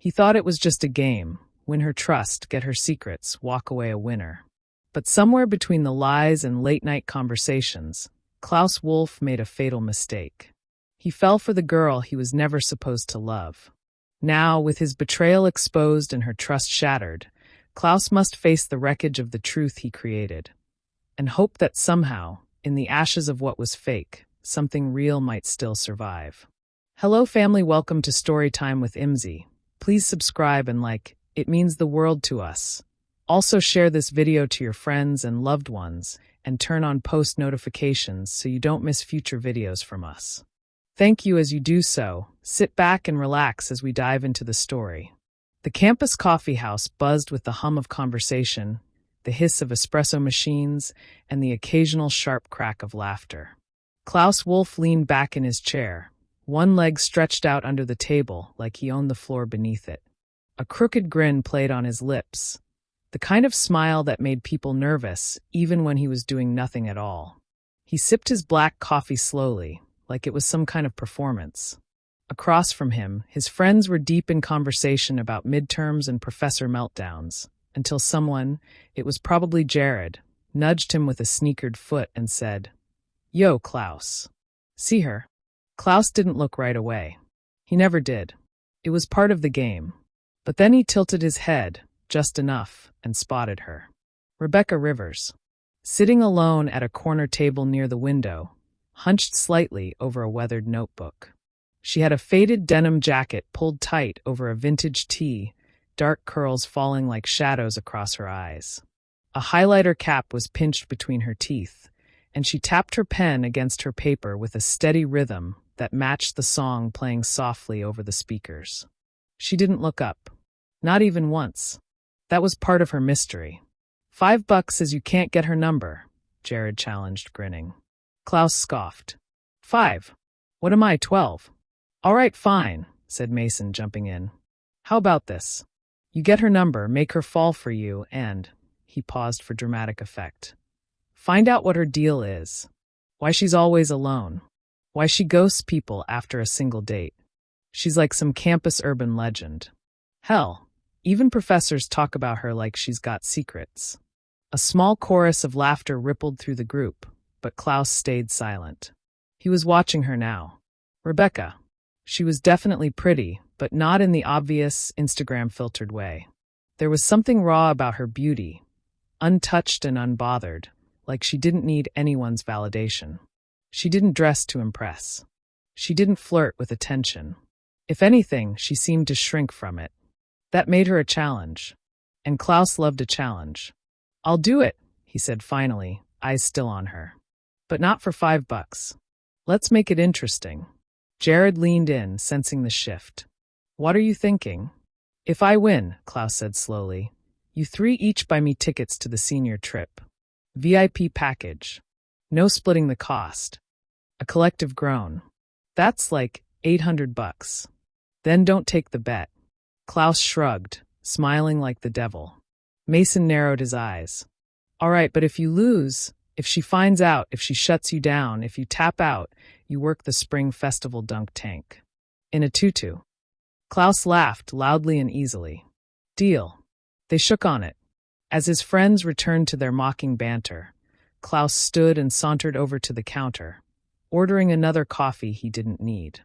He thought it was just a game, win her trust, get her secrets, walk away a winner. But somewhere between the lies and late-night conversations, Klaus Wolf made a fatal mistake. He fell for the girl he was never supposed to love. Now, with his betrayal exposed and her trust shattered, Klaus must face the wreckage of the truth he created, and hope that somehow, in the ashes of what was fake, something real might still survive. Hello family, welcome to Storytime with Imzi. Please subscribe and like, it means the world to us. Also share this video to your friends and loved ones, and turn on post notifications so you don't miss future videos from us. Thank you as you do so. Sit back and relax as we dive into the story. The campus coffee house buzzed with the hum of conversation, the hiss of espresso machines, and the occasional sharp crack of laughter. Klaus Wolf leaned back in his chair, one leg stretched out under the table like he owned the floor beneath it. A crooked grin played on his lips, the kind of smile that made people nervous even when he was doing nothing at all. He sipped his black coffee slowly, like it was some kind of performance. Across from him, his friends were deep in conversation about midterms and professor meltdowns, until someone, it was probably Jared, nudged him with a sneakered foot and said, "Yo, Klaus. See her?" Klaus didn't look right away. He never did. It was part of the game. But then he tilted his head, just enough, and spotted her. Rebecca Rivers. Sitting alone at a corner table near the window, hunched slightly over a weathered notebook. She had a faded denim jacket pulled tight over a vintage tee, dark curls falling like shadows across her eyes. A highlighter cap was pinched between her teeth, and she tapped her pen against her paper with a steady rhythm that matched the song playing softly over the speakers. She didn't look up. Not even once. That was part of her mystery. $5 says you can't get her number, Jared challenged, grinning. Klaus scoffed. 5. What am I, 12? All right, fine, said Mason, jumping in. How about this? You get her number, make her fall for you, and, he paused for dramatic effect, find out what her deal is. Why she's always alone. Why she ghosts people after a single date. She's like some campus urban legend. Hell, even professors talk about her like she's got secrets. A small chorus of laughter rippled through the group, but Klaus stayed silent. He was watching her now. Rebecca. She was definitely pretty, but not in the obvious Instagram-filtered way. There was something raw about her beauty, untouched and unbothered, like she didn't need anyone's validation. She didn't dress to impress. She didn't flirt with attention. If anything, she seemed to shrink from it. That made her a challenge. And Klaus loved a challenge. I'll do it, he said finally, eyes still on her. But not for $5. Let's make it interesting. Jared leaned in, sensing the shift. What are you thinking? If I win, Klaus said slowly, you 3 each buy me tickets to the senior trip. VIP package. No splitting the cost. A collective groan. That's like $800. Then don't take the bet. Klaus shrugged, smiling like the devil. Mason narrowed his eyes. All right, but if you lose, if she finds out, if she shuts you down, if you tap out, you work the spring festival dunk tank. In a tutu. Klaus laughed loudly and easily. Deal. They shook on it. As his friends returned to their mocking banter, Klaus stood and sauntered over to the counter, ordering another coffee he didn't need.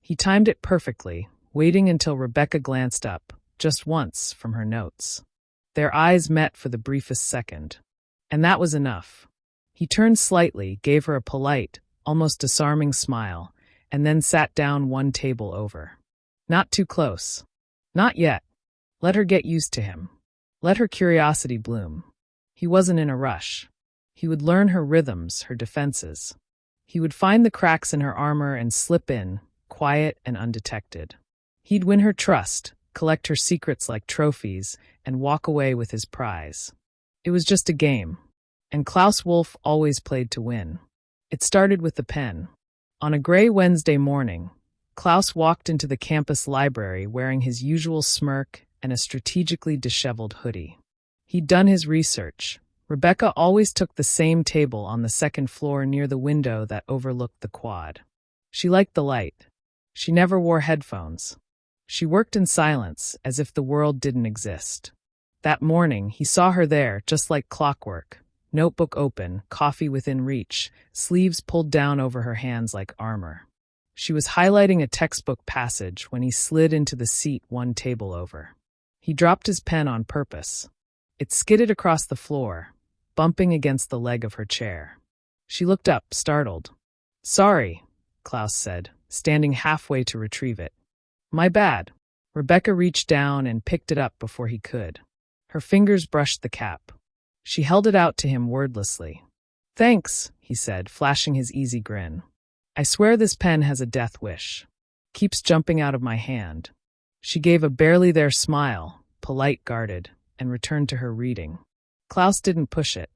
He timed it perfectly, waiting until Rebecca glanced up, just once, from her notes. Their eyes met for the briefest second. And that was enough. He turned slightly, gave her a polite, almost disarming smile, and then sat down one table over. Not too close. Not yet. Let her get used to him. Let her curiosity bloom. He wasn't in a rush. He would learn her rhythms, her defenses. He would find the cracks in her armor and slip in, quiet and undetected. He'd win her trust, collect her secrets like trophies, and walk away with his prize. It was just a game, and Klaus Wolf always played to win. It started with the pen. On a gray Wednesday morning, Klaus walked into the campus library wearing his usual smirk and a strategically disheveled hoodie. He'd done his research. Rebecca always took the same table on the second floor near the window that overlooked the quad. She liked the light. She never wore headphones. She worked in silence, as if the world didn't exist. That morning, he saw her there, just like clockwork. Notebook open, coffee within reach, sleeves pulled down over her hands like armor. She was highlighting a textbook passage when he slid into the seat one table over. He dropped his pen on purpose. It skidded across the floor, bumping against the leg of her chair. She looked up, startled. "Sorry," Klaus said, standing halfway to retrieve it. "My bad." Rebecca reached down and picked it up before he could. Her fingers brushed the cap. She held it out to him wordlessly. "Thanks," he said, flashing his easy grin. "I swear this pen has a death wish. Keeps jumping out of my hand." She gave a barely there smile, polite, guarded, and returned to her reading. Klaus didn't push it.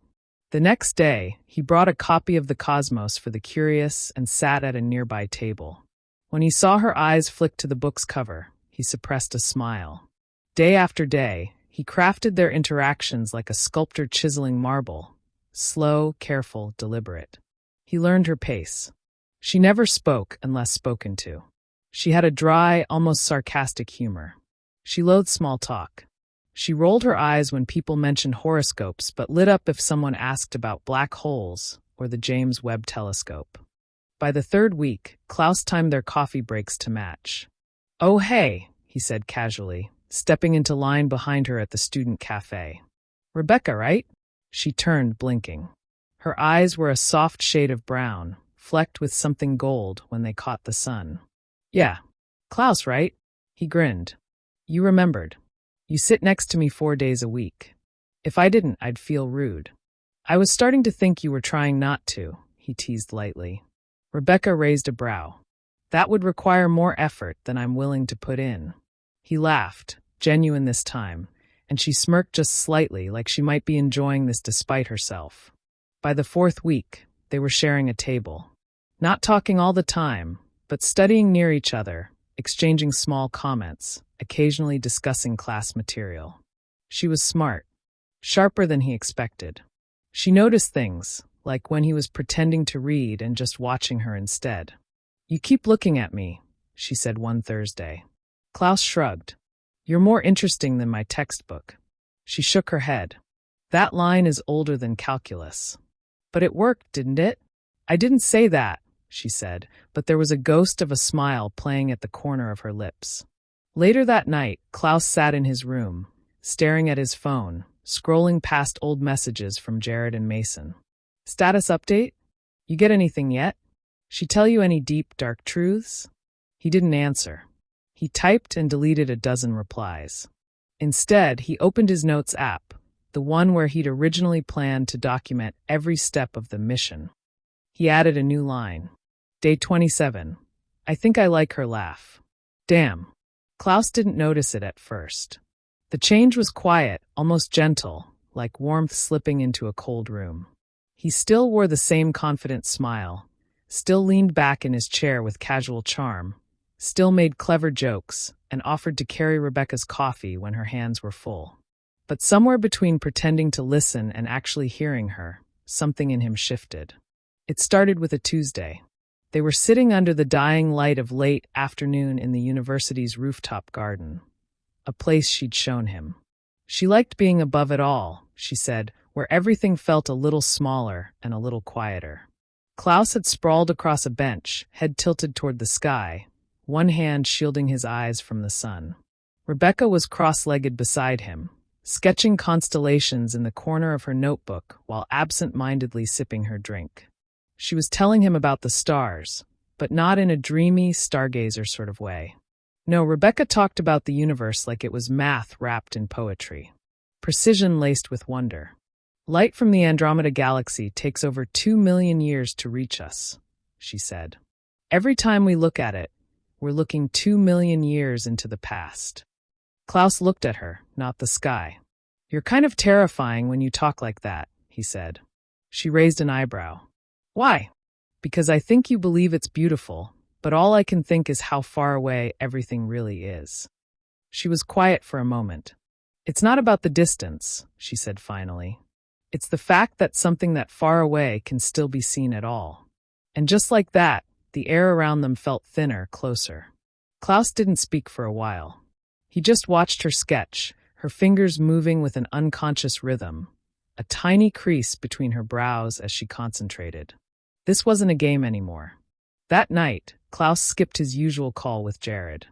The next day, he brought a copy of The Cosmos for the curious and sat at a nearby table. When he saw her eyes flick to the book's cover, he suppressed a smile. Day after day, he crafted their interactions like a sculptor chiseling marble, slow, careful, deliberate. He learned her pace. She never spoke unless spoken to. She had a dry, almost sarcastic humor. She loathed small talk. She rolled her eyes when people mentioned horoscopes, but lit up if someone asked about black holes or the James Webb Telescope. By the third week, Klaus timed their coffee breaks to match. "Oh, hey," he said casually, stepping into line behind her at the student cafe. "Rebecca, right?" She turned, blinking. Her eyes were a soft shade of brown, flecked with something gold when they caught the sun. "Yeah. Klaus, right?" He grinned. "You remembered. You sit next to me 4 days a week. If I didn't, I'd feel rude." "I was starting to think you were trying not to," he teased lightly. Rebecca raised a brow. "That would require more effort than I'm willing to put in." He laughed, genuine this time, and she smirked just slightly, like she might be enjoying this despite herself. By the fourth week, they were sharing a table. Not talking all the time, but studying near each other, exchanging small comments, occasionally discussing class material. She was smart, sharper than he expected. She noticed things, like when he was pretending to read and just watching her instead. "You keep looking at me," she said one Thursday. Klaus shrugged. "You're more interesting than my textbook." She shook her head. "That line is older than calculus." "But it worked, didn't it?" "I didn't say that," she said, but there was a ghost of a smile playing at the corner of her lips. Later that night, Klaus sat in his room, staring at his phone, scrolling past old messages from Jared and Mason. "Status update? You get anything yet? She tell you any deep, dark truths?" He didn't answer. He typed and deleted a dozen replies. Instead, he opened his notes app, the one where he'd originally planned to document every step of the mission. He added a new line. Day 27. "I think I like her laugh." Damn. Klaus didn't notice it at first. The change was quiet, almost gentle, like warmth slipping into a cold room. He still wore the same confident smile, still leaned back in his chair with casual charm, still made clever jokes, and offered to carry Rebecca's coffee when her hands were full. But somewhere between pretending to listen and actually hearing her, something in him shifted. It started with a Tuesday. They were sitting under the dying light of late afternoon in the university's rooftop garden, a place she'd shown him. She liked being above it all, she said, where everything felt a little smaller and a little quieter. Klaus had sprawled across a bench, head tilted toward the sky, one hand shielding his eyes from the sun. Rebecca was cross-legged beside him, sketching constellations in the corner of her notebook while absent-mindedly sipping her drink. She was telling him about the stars, but not in a dreamy, stargazer sort of way. No, Rebecca talked about the universe like it was math wrapped in poetry. Precision laced with wonder. "Light from the Andromeda Galaxy takes over 2 million years to reach us," she said. "Every time we look at it, we're looking 2 million years into the past." Klaus looked at her, not the sky. "You're kind of terrifying when you talk like that," he said. She raised an eyebrow. "Why?" "Because I think you believe it's beautiful, but all I can think is how far away everything really is." She was quiet for a moment. "It's not about the distance," she said finally. "It's the fact that something that far away can still be seen at all." And just like that, the air around them felt thinner, closer. Klaus didn't speak for a while. He just watched her sketch, her fingers moving with an unconscious rhythm, a tiny crease between her brows as she concentrated. This wasn't a game anymore. That night, Klaus skipped his usual call with Jared.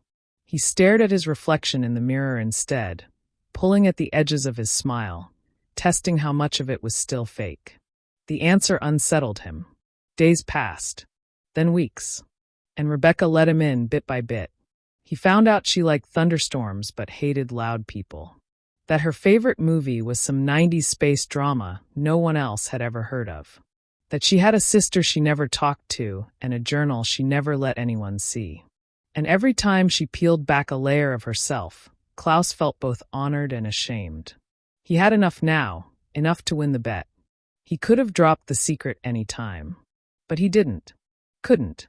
He stared at his reflection in the mirror instead, pulling at the edges of his smile, testing how much of it was still fake. The answer unsettled him. Days passed, then weeks, and Rebecca let him in bit by bit. He found out she liked thunderstorms but hated loud people. That her favorite movie was some 90s space drama no one else had ever heard of. That she had a sister she never talked to and a journal she never let anyone see. And every time she peeled back a layer of herself, Klaus felt both honored and ashamed. He had enough now, enough to win the bet. He could have dropped the secret any time. But he didn't. Couldn't.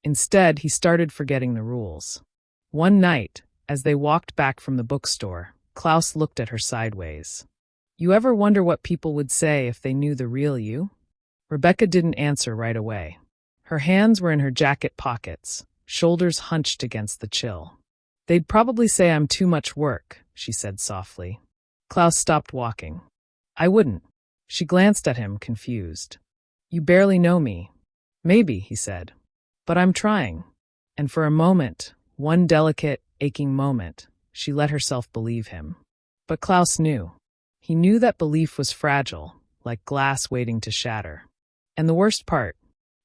Instead, he started forgetting the rules. One night, as they walked back from the bookstore, Klaus looked at her sideways. You ever wonder what people would say if they knew the real you? Rebecca didn't answer right away. Her hands were in her jacket pockets, shoulders hunched against the chill. They'd probably say I'm too much work, she said softly. Klaus stopped walking. I wouldn't. She glanced at him, confused. You barely know me. Maybe, he said. But I'm trying. And for a moment, one delicate, aching moment, she let herself believe him. But Klaus knew. He knew that belief was fragile, like glass waiting to shatter. And the worst part,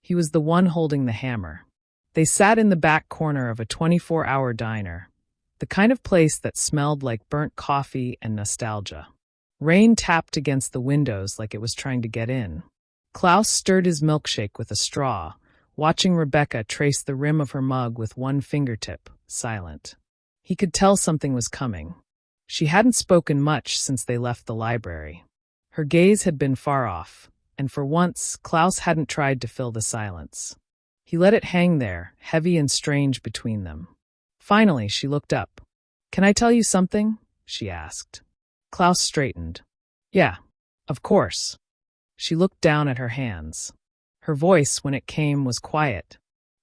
he was the one holding the hammer. They sat in the back corner of a 24-hour diner, the kind of place that smelled like burnt coffee and nostalgia. Rain tapped against the windows like it was trying to get in. Klaus stirred his milkshake with a straw, watching Rebecca trace the rim of her mug with one fingertip, silent. He could tell something was coming. She hadn't spoken much since they left the library. Her gaze had been far off, and for once, Klaus hadn't tried to fill the silence. He let it hang there, heavy and strange between them. Finally, she looked up. Can I tell you something? She asked. Klaus straightened. Yeah, of course. She looked down at her hands. Her voice, when it came, was quiet.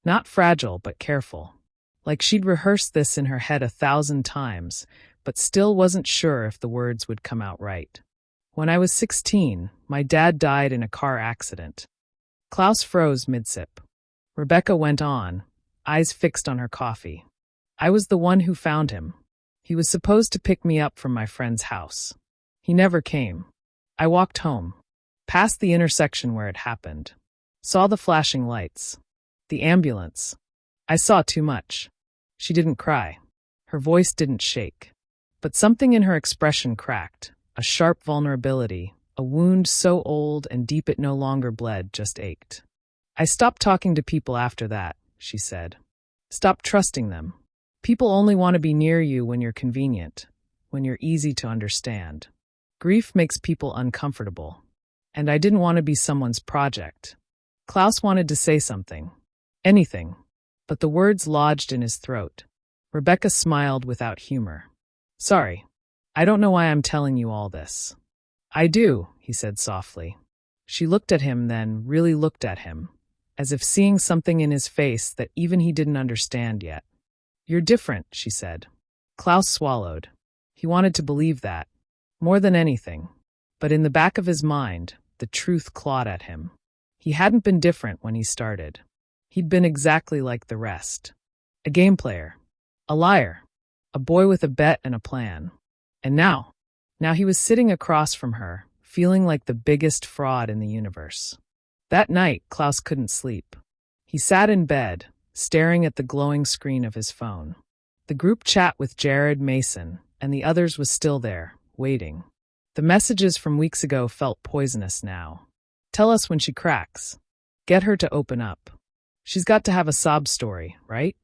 Not fragile, but careful. Like she'd rehearsed this in her head 1,000 times, but still wasn't sure if the words would come out right. When I was 16, my dad died in a car accident. Klaus froze mid-sip. Rebecca went on, eyes fixed on her coffee. I was the one who found him. He was supposed to pick me up from my friend's house. He never came. I walked home, past the intersection where it happened. Saw the flashing lights. The ambulance. I saw too much. She didn't cry. Her voice didn't shake. But something in her expression cracked. A sharp vulnerability, a wound so old and deep it no longer bled, just ached. I stopped talking to people after that, she said. Stopped trusting them. People only want to be near you when you're convenient, when you're easy to understand. Grief makes people uncomfortable. And I didn't want to be someone's project. Klaus wanted to say something. Anything. But the words lodged in his throat. Rebecca smiled without humor. Sorry. I don't know why I'm telling you all this. I do, he said softly. She looked at him then, really looked at him, as if seeing something in his face that even he didn't understand yet. You're different, she said. Klaus swallowed. He wanted to believe that, more than anything. But in the back of his mind, the truth clawed at him. He hadn't been different when he started. He'd been exactly like the rest. A game player. A liar. A boy with a bet and a plan. And now he was sitting across from her, feeling like the biggest fraud in the universe. That night, Klaus couldn't sleep. He sat in bed, staring at the glowing screen of his phone. The group chat with Jared, Mason, and the others was still there, waiting. The messages from weeks ago felt poisonous now. Tell us when she cracks. Get her to open up. She's got to have a sob story, right?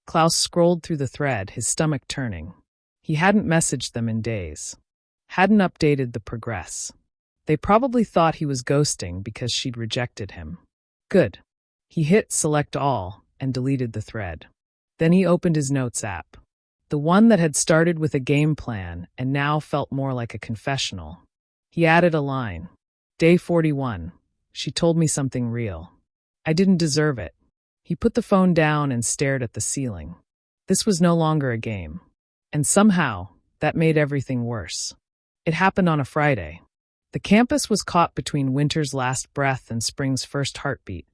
Klaus scrolled through the thread, his stomach turning. He hadn't messaged them in days. Hadn't updated the progress. They probably thought he was ghosting because she'd rejected him. Good. He hit select all and deleted the thread. Then he opened his notes app. The one that had started with a game plan and now felt more like a confessional. He added a line. Day 41. She told me something real. I didn't deserve it. He put the phone down and stared at the ceiling. This was no longer a game. And somehow, that made everything worse. It happened on a Friday. The campus was caught between winter's last breath and spring's first heartbeat.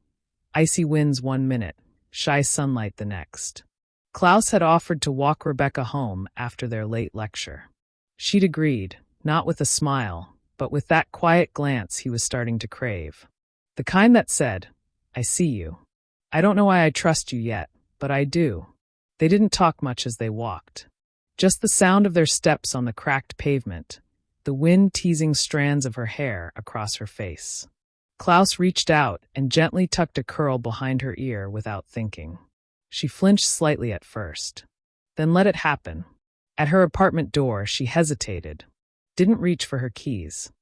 Icy winds 1 minute, shy sunlight the next. Klaus had offered to walk Rebecca home after their late lecture. She'd agreed, not with a smile, but with that quiet glance he was starting to crave. The kind that said, "I see you. I don't know why I trust you yet, but I do." They didn't talk much as they walked. Just the sound of their steps on the cracked pavement, the wind teasing strands of her hair across her face. Klaus reached out and gently tucked a curl behind her ear without thinking. She flinched slightly at first, then let it happen. At her apartment door, she hesitated, didn't reach for her keys.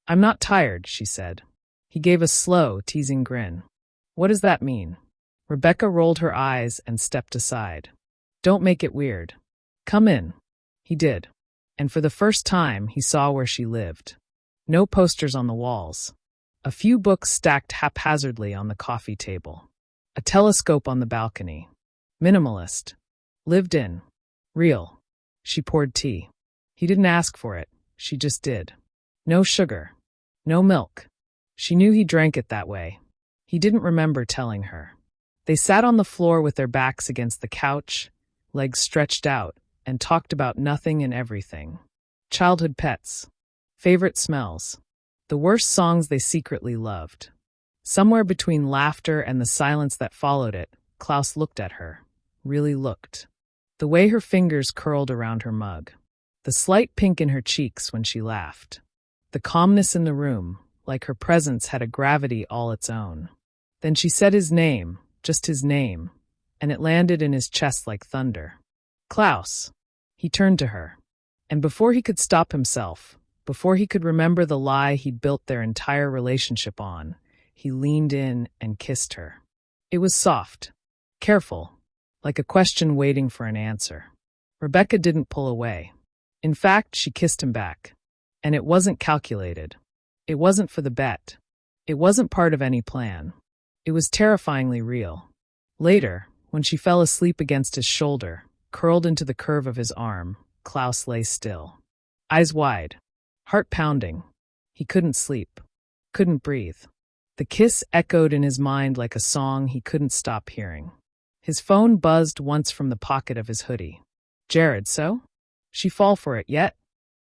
"I'm not tired," she said. He gave a slow, teasing grin. "What does that mean?" Rebecca rolled her eyes and stepped aside. "Don't make it weird. Come in." He did, and for the first time he saw where she lived. No posters on the walls. A few books stacked haphazardly on the coffee table. A telescope on the balcony. Minimalist. Lived in. Real. She poured tea. He didn't ask for it. She just did. No sugar. No milk. She knew he drank it that way. He didn't remember telling her. They sat on the floor with their backs against the couch, legs stretched out, and talked about nothing and everything. Childhood pets. Favorite smells. The worst songs they secretly loved. Somewhere between laughter and the silence that followed it, Klaus looked at her. Really looked. The way her fingers curled around her mug. The slight pink in her cheeks when she laughed. The calmness in the room, like her presence had a gravity all its own. Then she said his name, just his name, and it landed in his chest like thunder. "Klaus." He turned to her. And before he could stop himself, before he could remember the lie he'd built their entire relationship on, he leaned in and kissed her. It was soft, careful, like a question waiting for an answer. Rebecca didn't pull away. In fact, she kissed him back. And it wasn't calculated. It wasn't for the bet. It wasn't part of any plan. It was terrifyingly real. Later, when she fell asleep against his shoulder, curled into the curve of his arm, Klaus lay still. Eyes wide. Heart pounding. He couldn't sleep. Couldn't breathe. The kiss echoed in his mind like a song he couldn't stop hearing. His phone buzzed once from the pocket of his hoodie. "Jared, so? She fall for it yet?"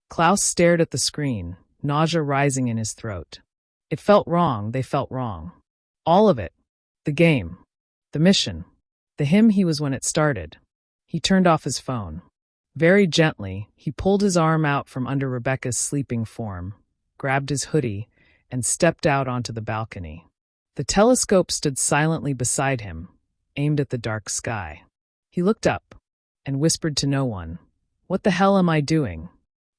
Klaus stared at the screen, nausea rising in his throat. It felt wrong, they felt wrong. All of it. The game. The mission. The him he was when it started. He turned off his phone. Very gently, he pulled his arm out from under Rebecca's sleeping form, grabbed his hoodie, and stepped out onto the balcony. The telescope stood silently beside him, aimed at the dark sky. He looked up and whispered to no one, "What the hell am I doing?"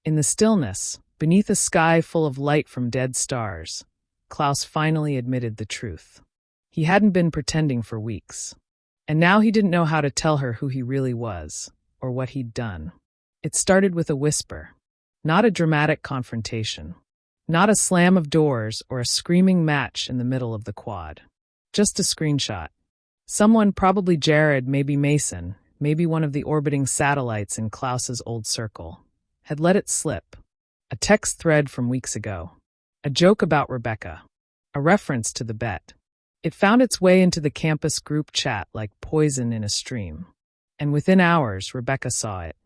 In the stillness, beneath a sky full of light from dead stars, Klaus finally admitted the truth. He hadn't been pretending for weeks. And now he didn't know how to tell her who he really was, or what he'd done. It started with a whisper. Not a dramatic confrontation. Not a slam of doors or a screaming match in the middle of the quad. Just a screenshot. Someone, probably Jared, maybe Mason, maybe one of the orbiting satellites in Klaus's old circle, had let it slip. A text thread from weeks ago. A joke about Rebecca. A reference to the bet. It found its way into the campus group chat like poison in a stream. And within hours, Rebecca saw it.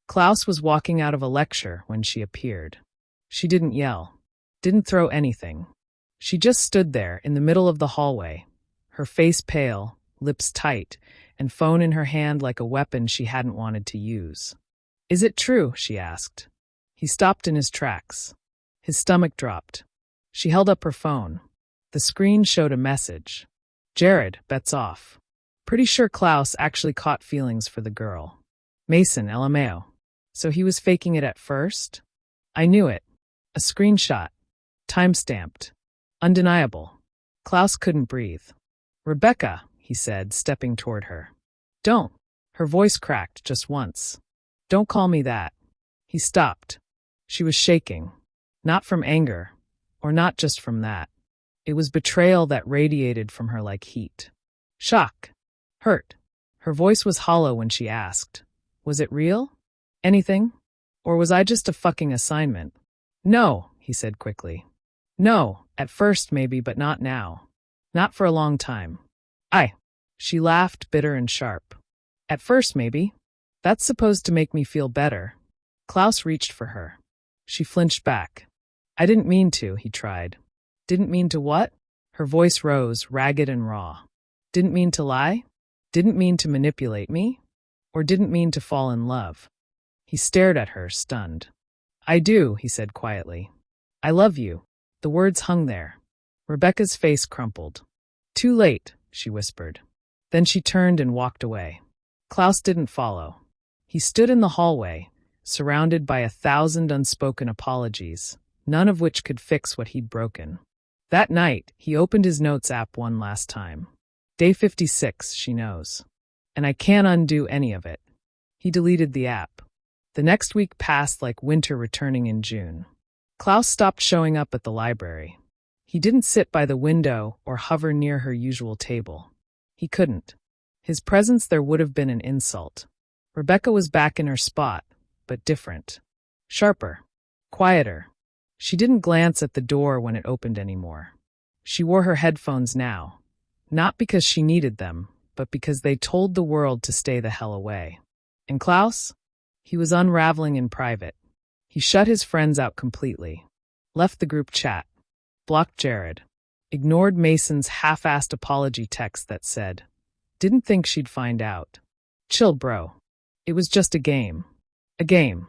Klaus was walking out of a lecture when she appeared. She didn't yell. Didn't throw anything. She just stood there in the middle of the hallway, her face pale, lips tight, and phone in her hand like a weapon she hadn't wanted to use. "Is it true?" she asked. He stopped in his tracks. His stomach dropped. She held up her phone. The screen showed a message. "Jared, bets off." Pretty sure Klaus actually caught feelings for the girl. Mason, LMAO. So he was faking it at first? I knew it. A screenshot. Time-stamped. Undeniable. Klaus couldn't breathe. "Rebecca," he said, stepping toward her. "Don't." Her voice cracked just once. "Don't call me that." He stopped. She was shaking. Not from anger, or not just from that. It was betrayal that radiated from her like heat. Shock. Hurt. Her voice was hollow when she asked, "Was it real? Anything? Or was I just a fucking assignment?" "No," he said quickly. "No, at first maybe, but not now. Not for a long time." "I." She laughed, bitter and sharp. "At first maybe. That's supposed to make me feel better." Klaus reached for her. She flinched back. "I didn't mean to," he tried. "Didn't mean to what?" Her voice rose, ragged and raw. "Didn't mean to lie? Didn't mean to manipulate me? Or didn't mean to fall in love?" He stared at her, stunned. "I do," he said quietly. "I love you." The words hung there. Rebecca's face crumpled. "Too late," she whispered. Then she turned and walked away. Klaus didn't follow. He stood in the hallway, surrounded by 1,000 unspoken apologies, none of which could fix what he'd broken. That night, he opened his notes app one last time. Day 56, she knows. And I can't undo any of it. He deleted the app. The next week passed like winter returning in June. Klaus stopped showing up at the library. He didn't sit by the window or hover near her usual table. He couldn't. His presence there would have been an insult. Rebecca was back in her spot, but different. Sharper. Quieter. She didn't glance at the door when it opened anymore. She wore her headphones now. Not because she needed them, but because they told the world to stay the hell away. And Klaus? He was unraveling in private. He shut his friends out completely. Left the group chat. Blocked Jared. Ignored Mason's half-assed apology text that said, "Didn't think she'd find out." Chill, bro. It was just a game. A game.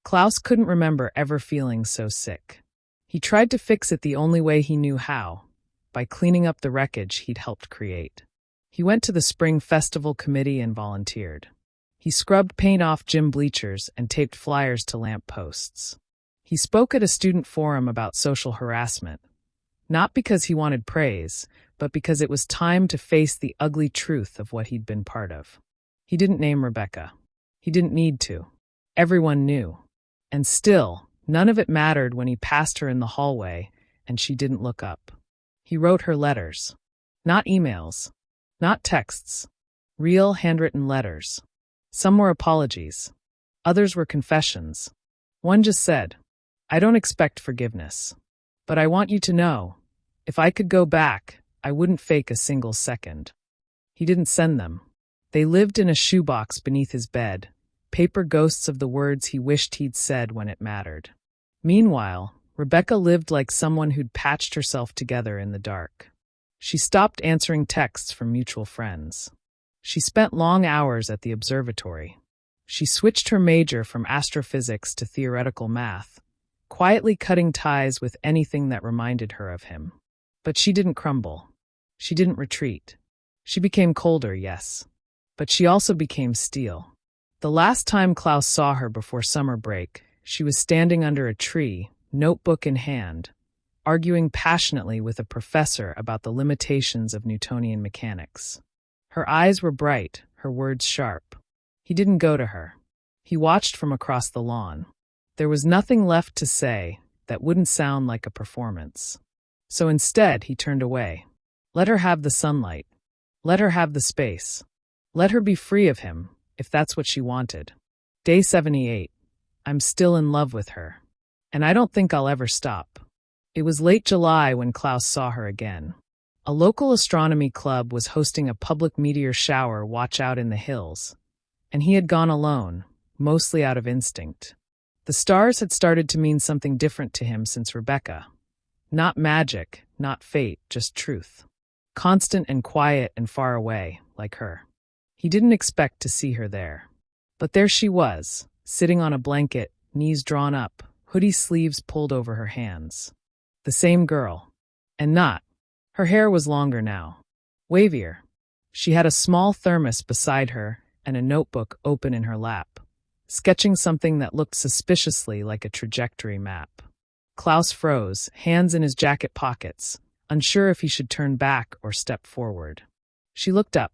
Klaus couldn't remember ever feeling so sick. He tried to fix it the only way he knew how, by cleaning up the wreckage he'd helped create. He went to the spring festival committee and volunteered. He scrubbed paint off gym bleachers and taped flyers to lamp posts. He spoke at a student forum about social harassment, not because he wanted praise, but because it was time to face the ugly truth of what he'd been part of. He didn't name Rebecca. He didn't need to. Everyone knew. And still, none of it mattered when he passed her in the hallway and she didn't look up. He wrote her letters. Not emails. Not texts. Real handwritten letters. Some were apologies. Others were confessions. One just said, "I don't expect forgiveness. But I want you to know, if I could go back, I wouldn't fake a single second." He didn't send them. They lived in a shoebox beneath his bed, paper ghosts of the words he wished he'd said when it mattered. Meanwhile, Rebecca lived like someone who'd patched herself together in the dark. She stopped answering texts from mutual friends. She spent long hours at the observatory. She switched her major from astrophysics to theoretical math, quietly cutting ties with anything that reminded her of him. But she didn't crumble. She didn't retreat. She became colder, yes. But she also became steel. The last time Klaus saw her before summer break, she was standing under a tree, notebook in hand, arguing passionately with a professor about the limitations of Newtonian mechanics. Her eyes were bright, her words sharp. He didn't go to her. He watched from across the lawn. There was nothing left to say that wouldn't sound like a performance. So instead, he turned away. Let her have the sunlight. Let her have the space. Let her be free of him, if that's what she wanted. Day 78. I'm still in love with her. And I don't think I'll ever stop. It was late July when Klaus saw her again. A local astronomy club was hosting a public meteor shower watch out in the hills, and he had gone alone, mostly out of instinct. The stars had started to mean something different to him since Rebecca. Not magic, not fate, just truth. Constant and quiet and far away, like her. He didn't expect to see her there. But there she was, sitting on a blanket, knees drawn up, hoodie sleeves pulled over her hands. The same girl. And not. Her hair was longer now. Wavier. She had a small thermos beside her and a notebook open in her lap, sketching something that looked suspiciously like a trajectory map. Klaus froze, hands in his jacket pockets, unsure if he should turn back or step forward. She looked up.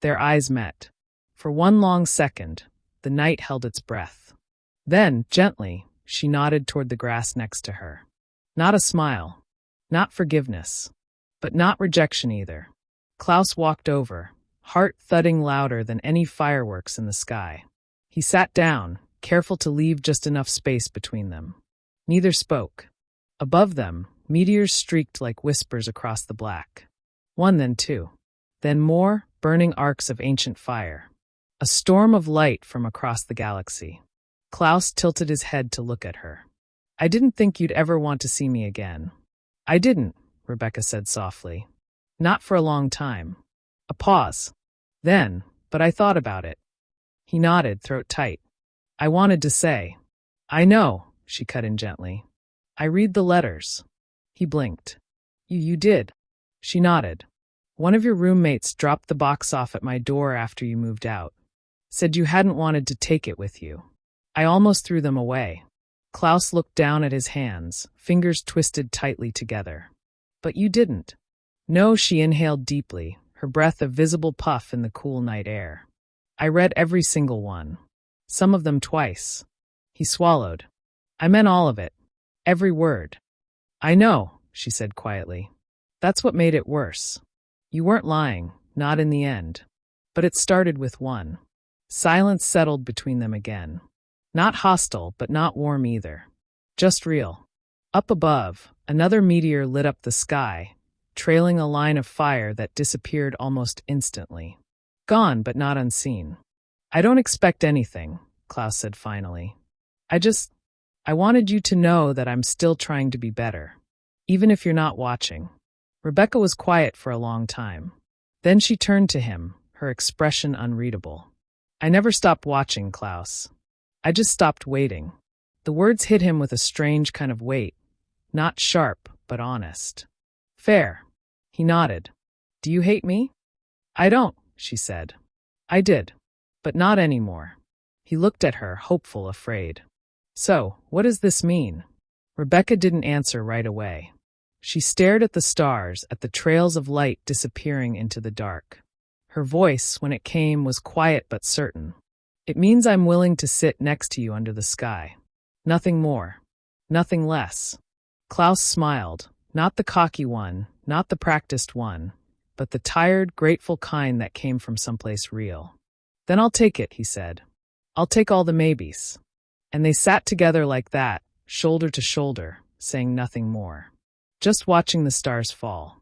Their eyes met. For one long second, the night held its breath. Then, gently, she nodded toward the grass next to her. Not a smile. Not forgiveness. But not rejection either. Klaus walked over, heart thudding louder than any fireworks in the sky. He sat down, careful to leave just enough space between them. Neither spoke. Above them, meteors streaked like whispers across the black. One, then two. Then more, burning arcs of ancient fire. A storm of light from across the galaxy. Klaus tilted his head to look at her. I didn't think you'd ever want to see me again. I didn't, Rebecca said softly. Not for a long time. A pause. Then, but I thought about it. He nodded, throat tight. I wanted to say. I know, she cut in gently. I read the letters. He blinked. You did. She nodded. One of your roommates dropped the box off at my door after you moved out. Said you hadn't wanted to take it with you. I almost threw them away. Klaus looked down at his hands, fingers twisted tightly together. But you didn't. No, she inhaled deeply, her breath a visible puff in the cool night air. I read every single one. Some of them twice. He swallowed. I meant all of it. Every word. I know, she said quietly. That's what made it worse. You weren't lying, not in the end. But it started with one. Silence settled between them again. Not hostile, but not warm either. Just real. Up above, another meteor lit up the sky, trailing a line of fire that disappeared almost instantly. Gone, but not unseen. I don't expect anything, Klaus said finally. I wanted you to know that I'm still trying to be better. Even if you're not watching. Rebecca was quiet for a long time. Then she turned to him, her expression unreadable. I never stopped watching, Klaus. I just stopped waiting. The words hit him with a strange kind of weight. Not sharp, but honest. Fair. He nodded. Do you hate me? I don't, she said. I did. But not anymore. He looked at her, hopeful, afraid. So, what does this mean? Rebecca didn't answer right away. She stared at the stars, at the trails of light disappearing into the dark. Her voice, when it came, was quiet but certain. It means I'm willing to sit next to you under the sky. Nothing more. Nothing less. Klaus smiled, not the cocky one, not the practiced one, but the tired, grateful kind that came from someplace real. Then I'll take it, he said. I'll take all the maybes. And they sat together like that, shoulder to shoulder, saying nothing more. Just watching the stars fall.